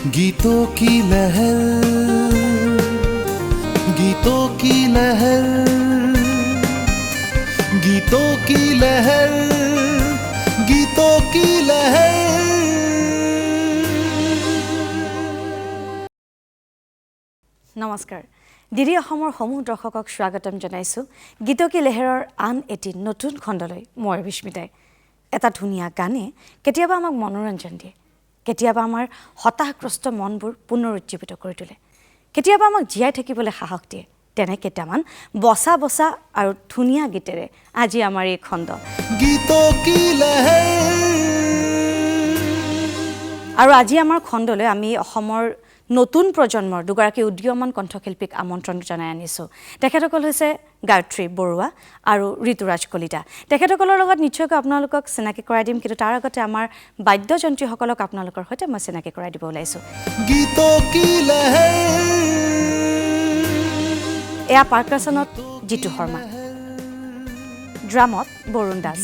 गीतों की लहर, गीतों की लहर, गीतों की लहर, गीतों की लहर। নমস্কাৰ ডিডি অসমৰ সমূহ দৰ্শকক স্বাগতম জনাইছোঁ গীত কি লেহেৰৰ আন এটি নতুন খণ্ডলৈ মই বিস্মিতাই এটা ধুনীয়া গানে কেতিয়াবা আমাক মনোৰঞ্জন দিয়ে কেতিয়াবা আমাৰ হতাশগ্ৰস্ত মনবোৰ পুনৰুজ্জীৱিত কৰি তোলে কেতিয়াবা আমাক জীয়াই থাকিবলৈ সাহস দিয়ে তেনে কেইটামান বসা বসা আৰু ধুনীয়া গীতেৰে আজি আমাৰ এই খণ্ড গীতোं की लहर। আৰু আজি আমাৰ খণ্ডলৈ আমি অসমৰ নতুন প্ৰজন্মৰ দুগৰাকী উদীয়মান কণ্ঠশিল্পীক আমন্ত্ৰণ জনাই আনিছোঁ তেখেতসকল হৈছে গায়ত্ৰী বৰুৱা আৰু ঋতুৰাজ কলিতা তেখেতসকলৰ লগত নিশ্চয়কৈ আপোনালোকক চিনাকি কৰাই দিম কিন্তু তাৰ আগতে আমাৰ বাদ্যযন্ত্ৰীসকলক আপোনালোকৰ সৈতে মই চিনাকি কৰাই দিব ওলাইছোঁ गीतों की लहर। এয়া পাৰ্কাছনত জিতু শৰ্মা ড্ৰামত বৰুণ দাস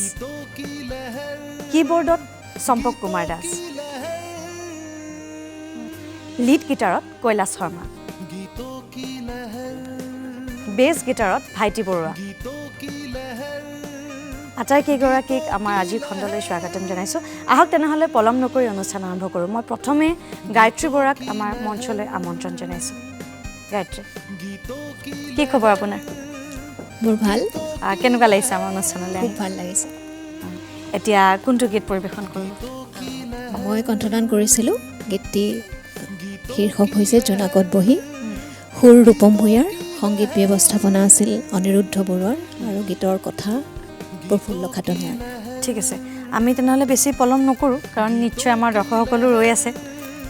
কীবৰ্ডত চম্পক কুমাৰ দাস লিড গিটাৰত কৈলাশ শৰ্মা বেছ গিটাৰত ভাইটি বৰুৱা আটাইকেইগৰাকীক আমাৰ আজিৰ খণ্ডলৈ স্বাগতম জনাইছোঁ আহক তেনেহ'লে পলম নকৰি অনুষ্ঠান আৰম্ভ কৰোঁ মই প্ৰথমে গায়ত্ৰী বৰুৱাক আমাৰ মঞ্চলৈ আমন্ত্ৰণ জনাইছোঁ গায়ত্ৰী কি খবৰ আপোনাৰ মোৰ ভাল কেনেকুৱা লাগিছে আমাৰ অনুষ্ঠানলৈ খুব ভাল লাগিছে এতিয়া কোনটো গীত পৰিৱেশন কৰিব মই কণ্ঠদান কৰিছিলোঁ গীতটি শীৰ্ষক হৈছে জোনাকত বহি সুৰ ৰূপম ভূঞাৰ সংগীত ব্যৱস্থাপনা আছিল অনিৰুদ্ধ বৰুৱাৰ আৰু গীতৰ কথা প্ৰফুল্ল খাটনিয়াৰ ঠিক আছে আমি তেনেহ'লে বেছি পলম নকৰোঁ কাৰণ নিশ্চয় আমাৰ দৰ্শকসকলো ৰৈ আছে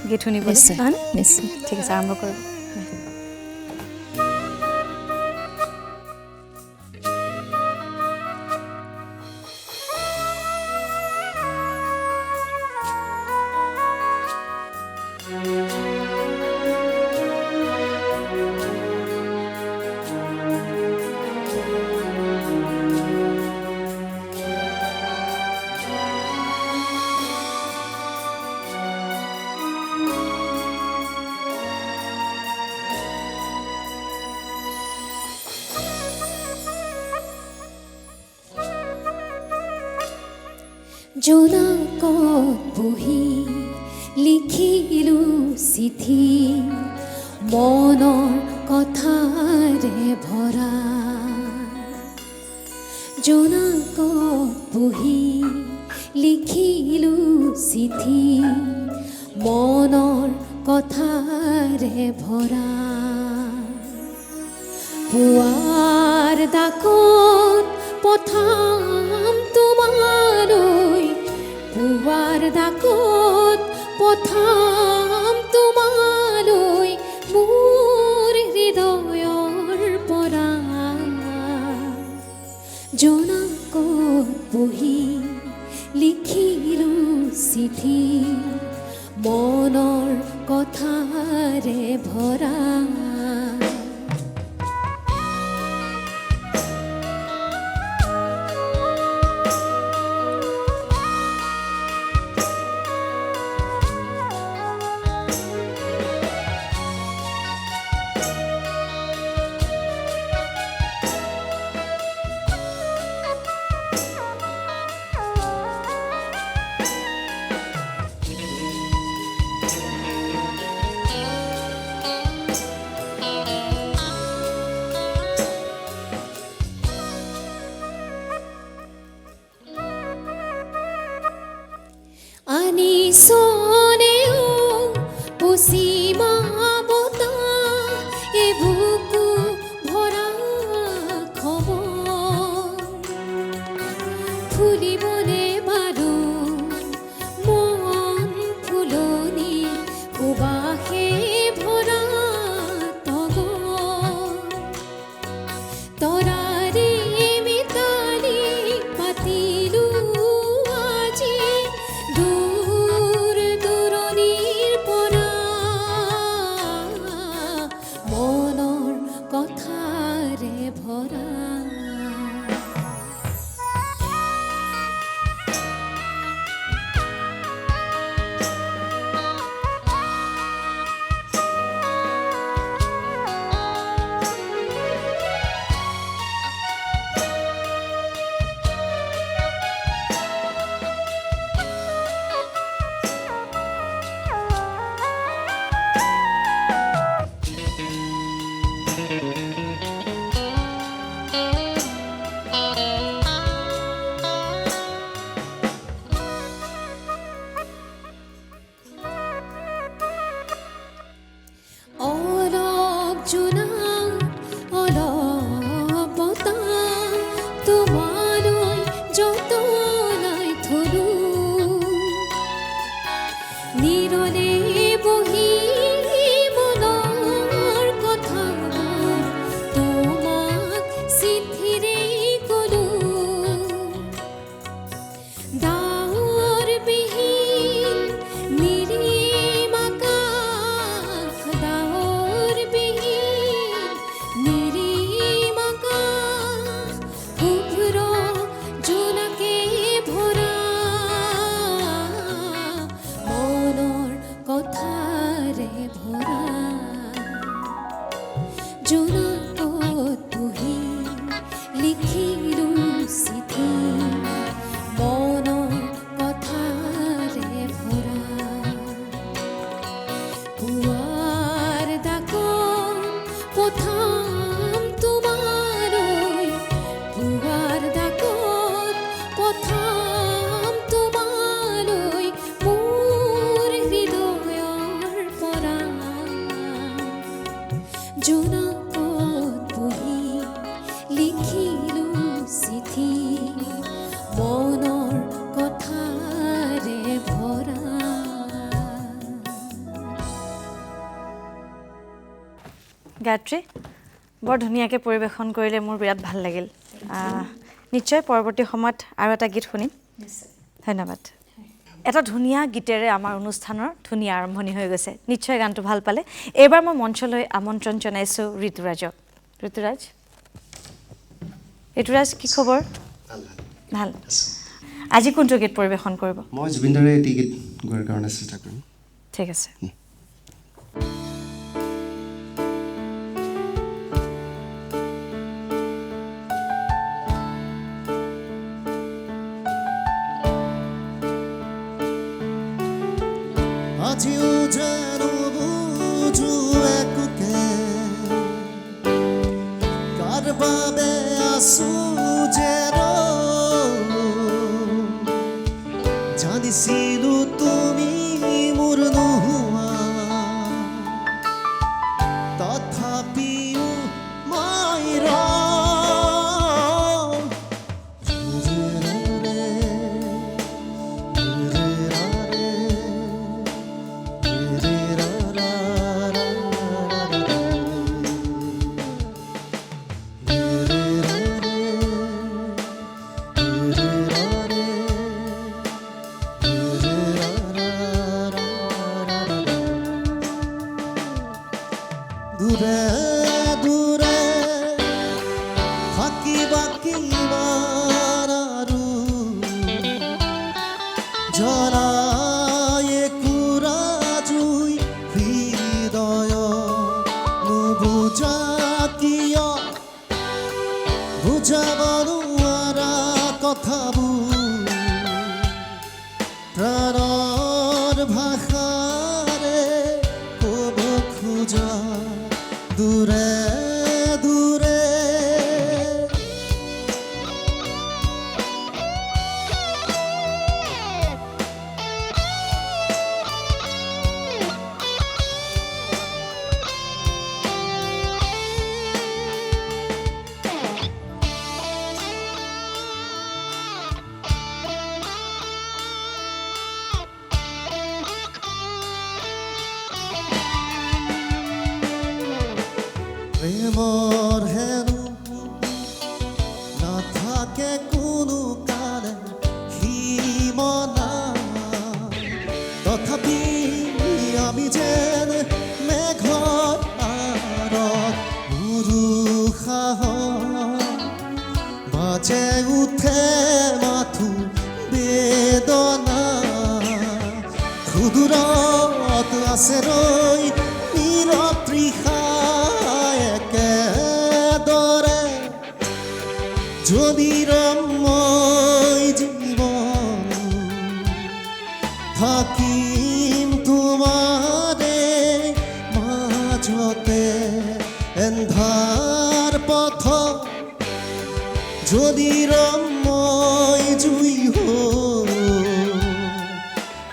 গীত শুনিবলৈ নিশ্চয় নহয় নে? নিশ্চয় ঠিক আছে আৰম্ভ কৰোঁ জোনাকত বহি লিখিলোঁ চিঠি মনৰ কথাৰে ভৰা জোনাকত বহি লিখিলোঁ চিঠি মনৰ কথাৰে ভৰা পুৱাৰ ডাকত পঠাম তোমালৈ পুৱাৰ ডাকত পঠাম তোমালৈ মোৰ হৃদয়ৰ পৰা জোনাকত বহি লিখিলোঁ চিঠি মনৰ কথাৰে ভৰা পুৱাৰ ডাকত পঠাম তোমালৈ, পুৱাৰ ডাকত পঠাম তোমালৈ মোৰ হৃদয়ৰ পৰা। জোনাকত বহি লিখিলো চিঠি, মনৰ কথাৰে ভৰা। গায়ত্ৰী, বৰ ধুনীয়াকৈ পৰিৱেশন কৰিলে, মোৰ বিৰাট ভাল লাগিল। নিশ্চয় পৰৱৰ্তী সময়ত আৰু এটা গীত শুনিম। ধন্যবাদ। এটা ধুনীয়া গীতেৰে আমাৰ অনুষ্ঠানৰ ধুনীয়া আৰম্ভণি হৈ গৈছে। নিশ্চয় গানটো ভাল পালে। এইবাৰ মই মঞ্চলৈ আমন্ত্ৰণ জনাইছোঁ ঋতুৰাজক। ঋতুৰাজ, কি খবৰ? ভাল। আজি কোনটো গীত পৰিৱেশন কৰিব? মই জুবিন দাৰে এটি গীত গোৱাৰ কাৰণে চেষ্টা কৰিম। ঠিক আছে। আজিও জানো বুজো একোকে কাৰ বাবে আছো যে জানিছিলো তুমি মোৰ নোহোৱা, তথাপিও মই দূৰে দূৰে থাকিবা কিমান আৰু জ্বলাই কুৰা জুই হৃদয় নুবুজা কিয়, বুজাব নোৱাৰা কথাবোৰ প্ৰাণৰ ভাষাৰে ক'ব খোজা। দূৰে দূৰে প্ৰেমৰ হেনো নাথাকে কোনো কালে সীমনা, তথাপি আমি যেন মেঘৰ আৰত উৰুষাহ বাজে উঠে মাথো বেদনা, সুদূৰত আছে ৰৈ নীৰৱ তৃষা একেদৰে, যদি মই জীৱন থাকিম তোমাৰে মাজতে, এন্ধাৰ পথ যদি মই জুই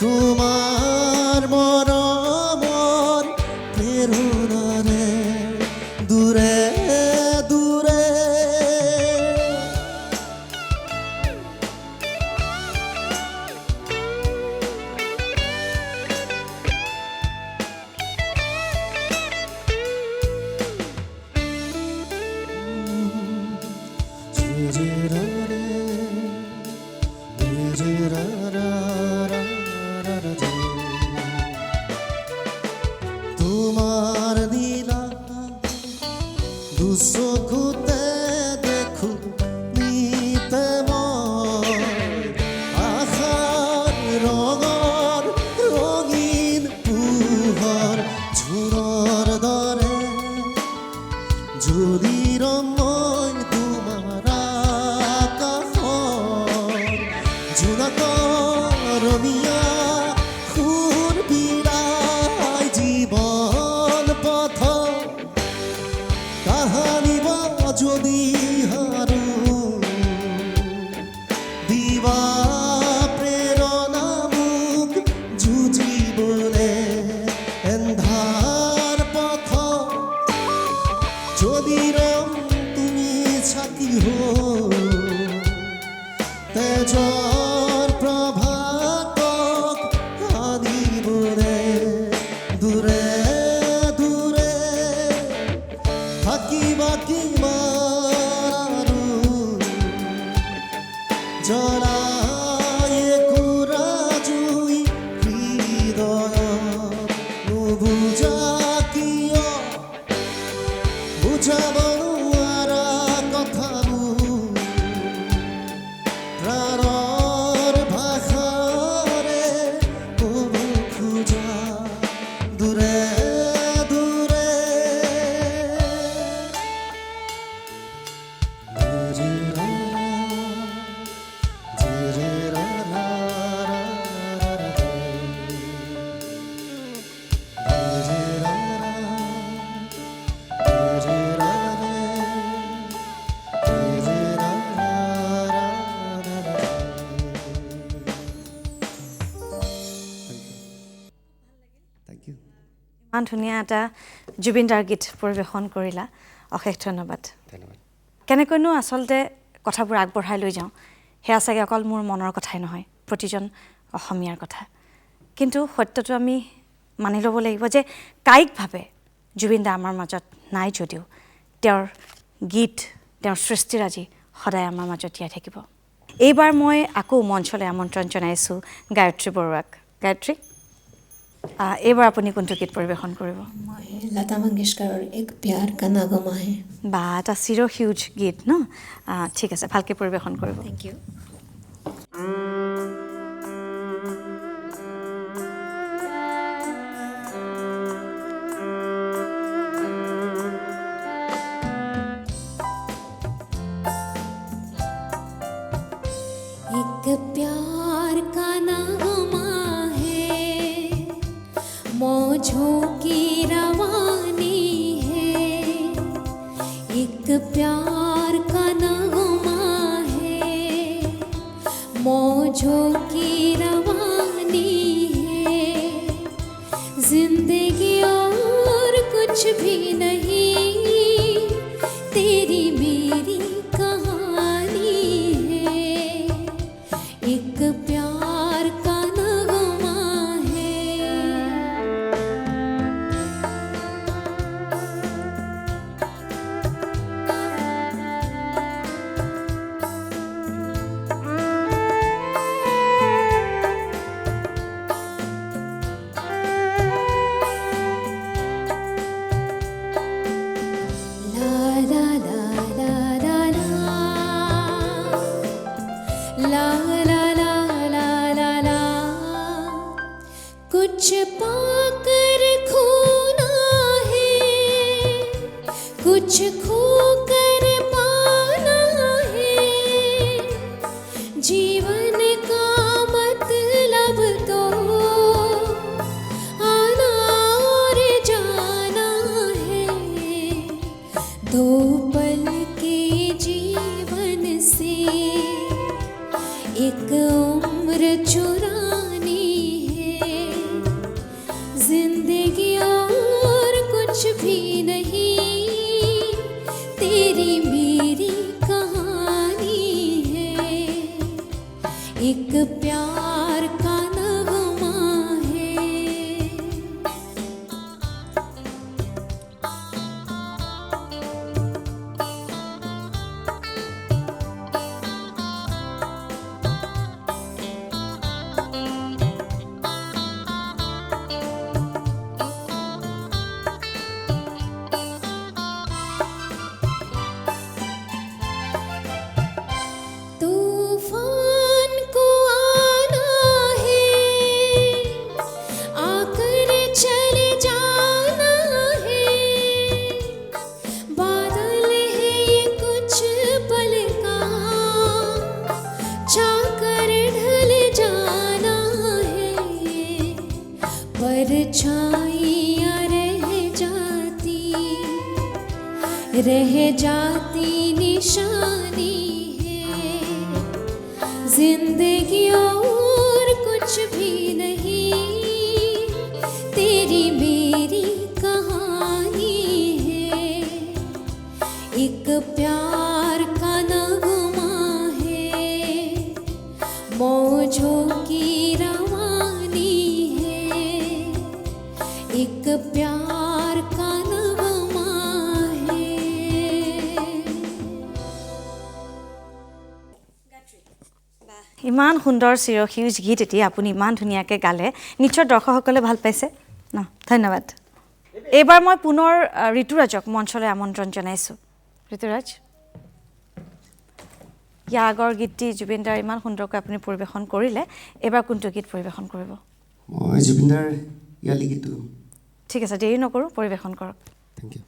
তোমাৰ মৰমৰ প্ৰেৰণাৰে দূৰে দূৰে তোমাৰ নীলা দুচকুতে দেখো নিতে মই আশাৰ ৰঙৰ ৰঙীন পোহৰ জোৰৰ দৰে, যদি মই তোমাৰ আকাশৰ জোনাকৰ ৰঙীয়া সুৰ বিৰাই জীৱ এন্ধাৰ পথ যদি ৰং তুমি ছাকি তেজৰ প্ৰভাতক আনিবৰে দূৰে দূৰে থাকিবা কিমান জ্বলায়ে কুৰা জুই হৃদয়ত নুবুজা কিয় বুজাব নোৱাৰা কথাবোৰ প্ৰাণৰ ভাষাৰে ক'ব খোজা দূৰে দূৰে Thank you. ইমান ধুনীয়া এটা জুবিন দাৰ গীত পৰিৱেশন কৰিলা অশেষ ধন্যবাদ ধন্যবাদ। কেনেকৈনো আচলতে কথাবোৰ আগবঢ়াই লৈ যাওঁ সেয়া চাগে অকল মোৰ মনৰ কথাই নহয় প্ৰতিজন অসমীয়াৰ কথা কিন্তু সত্যটো আমি মানি ল'ব লাগিব যে কায়িকভাৱে জুবিন দা আমাৰ মাজত নাই যদিও তেওঁৰ গীত তেওঁৰ সৃষ্টিৰাজি সদায় আমাৰ মাজত জীয়াই থাকিব এইবাৰ মই আকৌ মঞ্চলৈ আমন্ত্ৰণ জনাইছোঁ গায়ত্ৰী বৰুৱাক গায়ত্ৰী এইবাৰ আপুনি কোনটো গীত পৰিৱেশন কৰিব মই লতা মংগেশকাৰৰ এক প্যাৰ কা নাগমা হে বা এটা চিৰ হিউজ গীত ন ঠিক আছে ভালকৈ পৰিৱেশন কৰিব থেংক ইউ एक प्यार का नामा है मौजों की रवानी है एक प्यार का नामा है मौजों की रवानी है जिंदगी और कुछ भी नहीं तेरी मेरी कहानी है एक प्यार का नगमा है ला ला ला ला ला ला ला ला ला ला ला कुछ पाकर खोना है कुछ खोकर पाना है जीवन का मतलब तो आना और जाना है दो पल के जीवन से एक उम्र चुरानी है जिंदगी और कुछ भी नहीं तेरी मेरी कहानी है एक प्यार का नगमा है तूफान को आना है आकर चले जाना है बादल है ये कुछ पल का छाकर ढल जाना है परछाइयाँ रह जाती निशानी है जिंदगी और कुछ भी नहीं तेरी मेरी और कानवा माहे ইমান সুন্দৰ চিৰসেউজ গীত এতিয়া আপুনি ইমান ধুনীয়াকৈ গালে নিশ্চয় দৰ্শকসকলে ভাল পাইছে ন ধন্যবাদ এইবাৰ মই পুনৰ ঋতুৰাজক মঞ্চলৈ আমন্ত্ৰণ জনাইছোঁ ঋতুৰাজ ইয়াৰ আগৰ গীতটি জুবিনদাৰ ইমান সুন্দৰকৈ আপুনি পৰিৱেশন কৰিলে এইবাৰ কোনটো গীত পৰিৱেশন কৰিব মই জুবিনদাৰ ইয়ালি গীতটো ঠিক আছে দেৰি নকৰোঁ পৰিৱেশন কৰক থেংক ইউ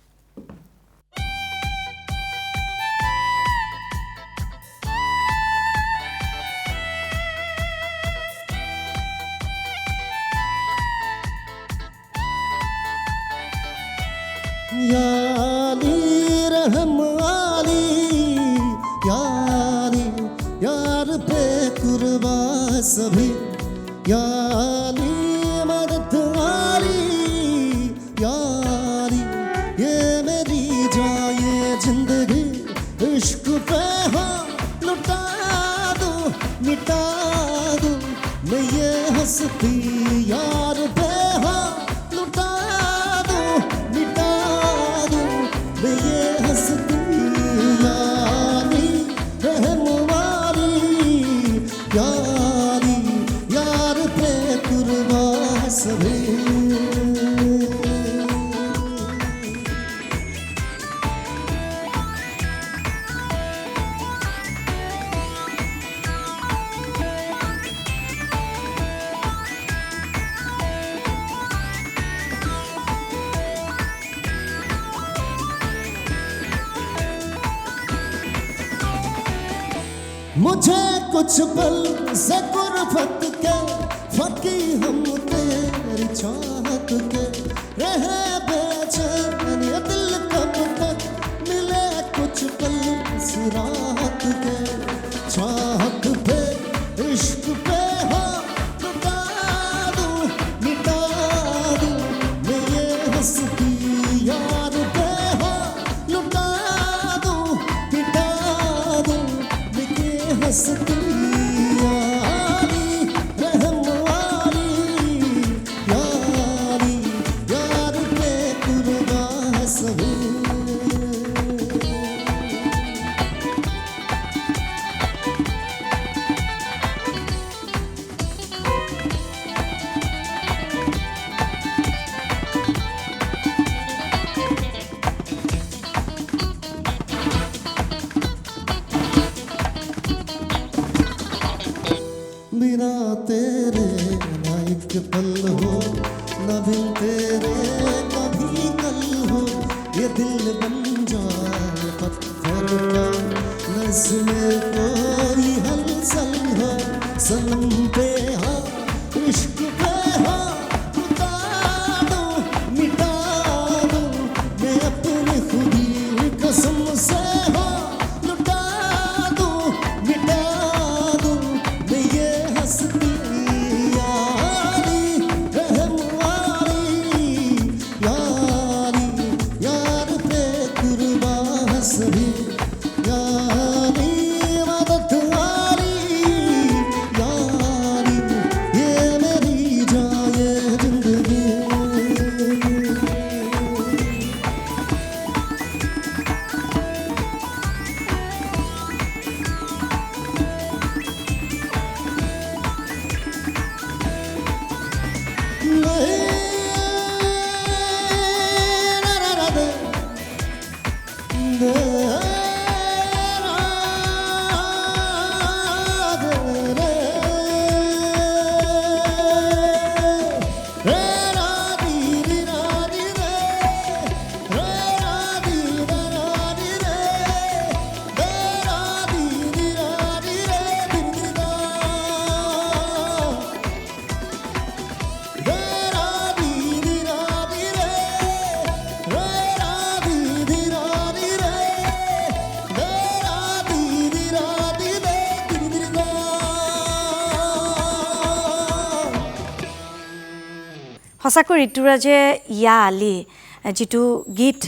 याली रहम वाली याली यार पे कुर्बा सभी याली मदद वाली यारी ये मेरी जाए जिंदगी इश्क पे हाँ लुटा दूं मिटा दूं मैं ये हंसती यार पे हाँ लुटा दूं मिटा दूं मैं ये हंसती यारी रहम वाली यारी यार पे कुर्बा सभी मुझे कुछ पल से गुरबत के फकी हम तेरी चाहत के रहे बेचैन ये दिल कब तक मिले कुछ पल इस रात के चाहत पे इश्क पे हाँ लुटा दूं मिटा दूं मैं ये हंसती यार पे हाँ लुटा दूं मिटा दूं मैं ये हंसती यारी रहम वाली यारी यार पे कुर्बा सभी बिना तेरे ना एक पल हो न बिन तेरे कभी कल हो ये दिल बन जाए पत्थर का न इसमें कोई हलचल हो सनम पे हाँ इश्क पे हाँ उता दो मिटा दो मैं अपनी खुदी कसम से हाँ लुटा दो मिटा दो मैं ये हंसती यारी रहम वाली यारी यार पे कुर्बा सभी यारी मदद वाली यारी ये मेरी जाए जिंदगी সঁচাকৈ ঋতুৰাজে ইয়া আলি যিটো গীত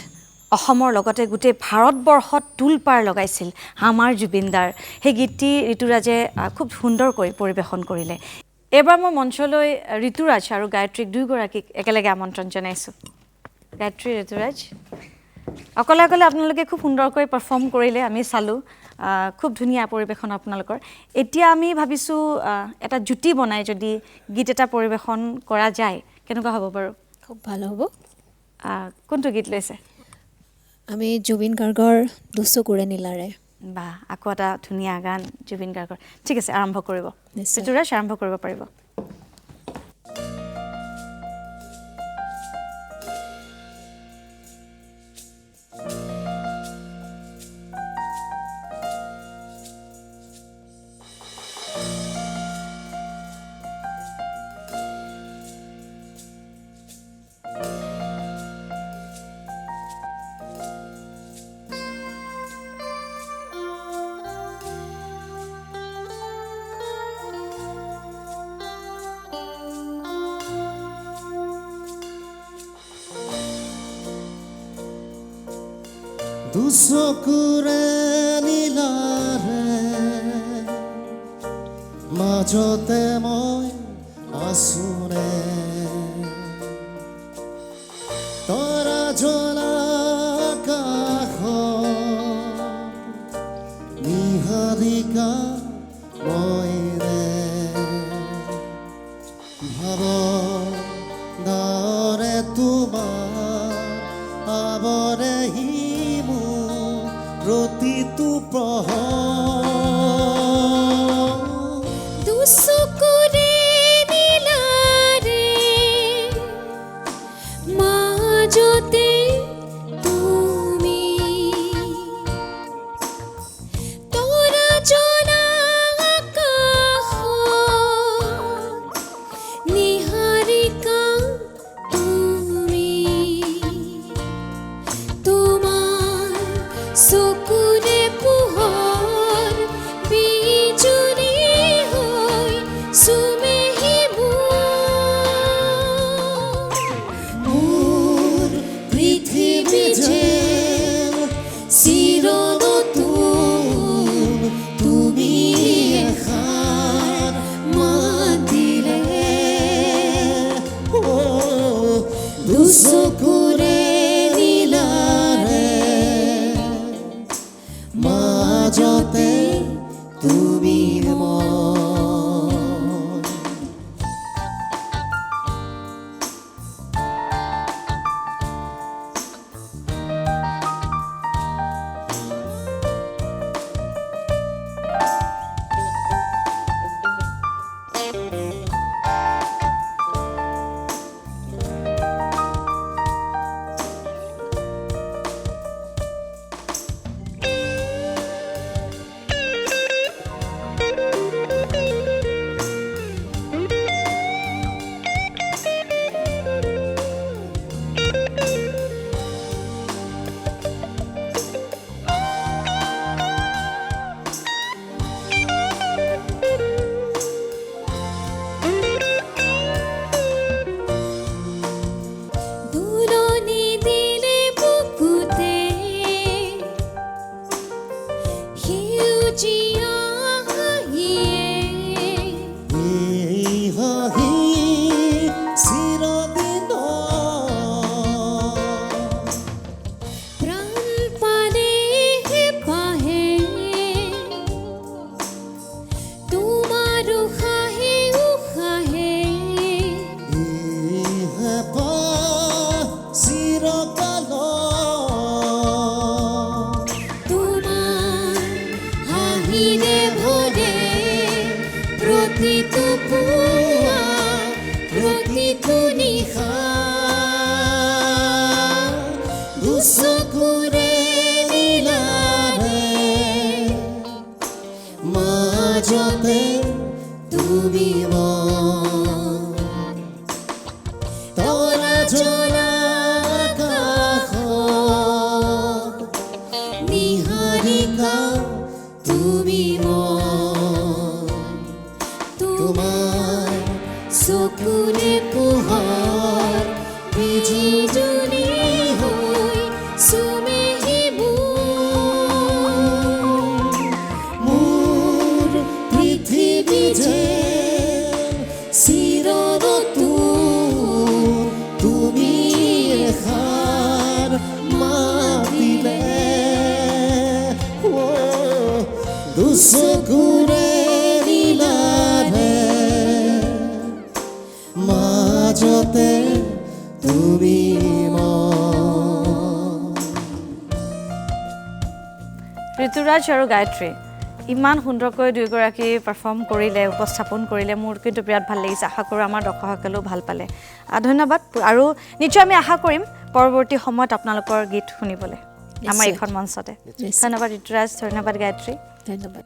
অসমৰ লগতে গোটেই ভাৰতবৰ্ষত তোলপাৰ লগাইছিল আমাৰ জুবিনদাৰ সেই গীতটি ঋতুৰাজে খুব সুন্দৰকৈ পৰিৱেশন কৰিলে এইবাৰ মই মঞ্চলৈ ঋতুৰাজ আৰু গায়ত্ৰীক দুয়োগৰাকীক একেলগে আমন্ত্ৰণ জনাইছোঁ গায়ত্ৰী ঋতুৰাজ অকলে অকলে আপোনালোকে খুব সুন্দৰকৈ পাৰফৰ্ম কৰিলে আমি চালোঁ খুব ধুনীয়া পৰিৱেশন আপোনালোকৰ এতিয়া আমি ভাবিছোঁ এটা জুটি বনাই যদি গীত এটা পৰিৱেশন কৰা যায় কেনেকুৱা হ'ব বাৰু খুব ভাল হ'ব কোনটো গীত লৈছে আমি জুবিন গাৰ্গৰ দুচকুৰে নীলাৰে বা আকৌ এটা ধুনীয়া গান জুবিন গাৰ্গৰ ঠিক আছে আৰম্ভ কৰিব নিশ্চয়। ঋতুৰাজ আৰম্ভ কৰিব পাৰিব দুচকুৰে নীলাৰে মাজতে মই আছোৰে তৰা জ্বলা আকাশত নিহাৰিকা মই ৰে ভাৱ দৰে তোমাৰ আৱৰেহি প্ৰতিটো প্ৰহৰ দুচকুৰে নীলাৰে মাজতে তুমি তৰা জ্বলা আকাশত নিহাৰিকা তুমি তোমাৰ চকুৰে পোহৰ বিজুৰী হৈ চুমেহি মোৰ পৃথিৱী যেন চিৰনতুন তুমি এষাৰ মাতিলে দুচকুৰে মাজতে তুমি মই এবাৰ মাতিলে দুচকুৰে নীলাভে মাজতে তুমি ঋতুৰাজ আৰু গায়ত্ৰী ইমান সুন্দৰকৈ দুয়োগৰাকী পাৰফৰ্ম কৰিলে উপস্থাপন কৰিলে মোৰ কিন্তু বিৰাট ভাল লাগিছে আশা কৰোঁ আমাৰ দৰ্শকসকলেও ভাল পালে ধন্যবাদ আৰু নিশ্চয় আমি আশা কৰিম পৰৱৰ্তী সময়ত আপোনালোকৰ গীত শুনিবলৈ আমাৰ এইখন মঞ্চতে ধন্যবাদ ঋতুৰাজ ধন্যবাদ গায়ত্ৰী ধন্যবাদ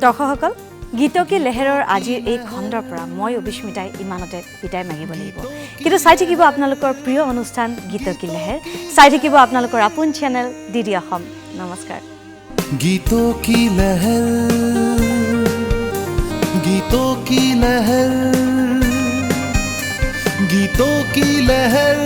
দৰ্শকসকল গীতকী লেহেৰৰ আজিৰ এই খণ্ডৰ পৰা মই অবিস্মিতাই ইমানতে বিদায় মাগিব লাগিব কিন্তু চাই থাকিব আপোনালোকৰ প্ৰিয় অনুষ্ঠান গীতকী লেহেৰ চাই থাকিব আপোনালোকৰ আপোন চেনেল DD অসম নমস্কাৰ गीतों की लहर गीतों की लहर गीतों की लहर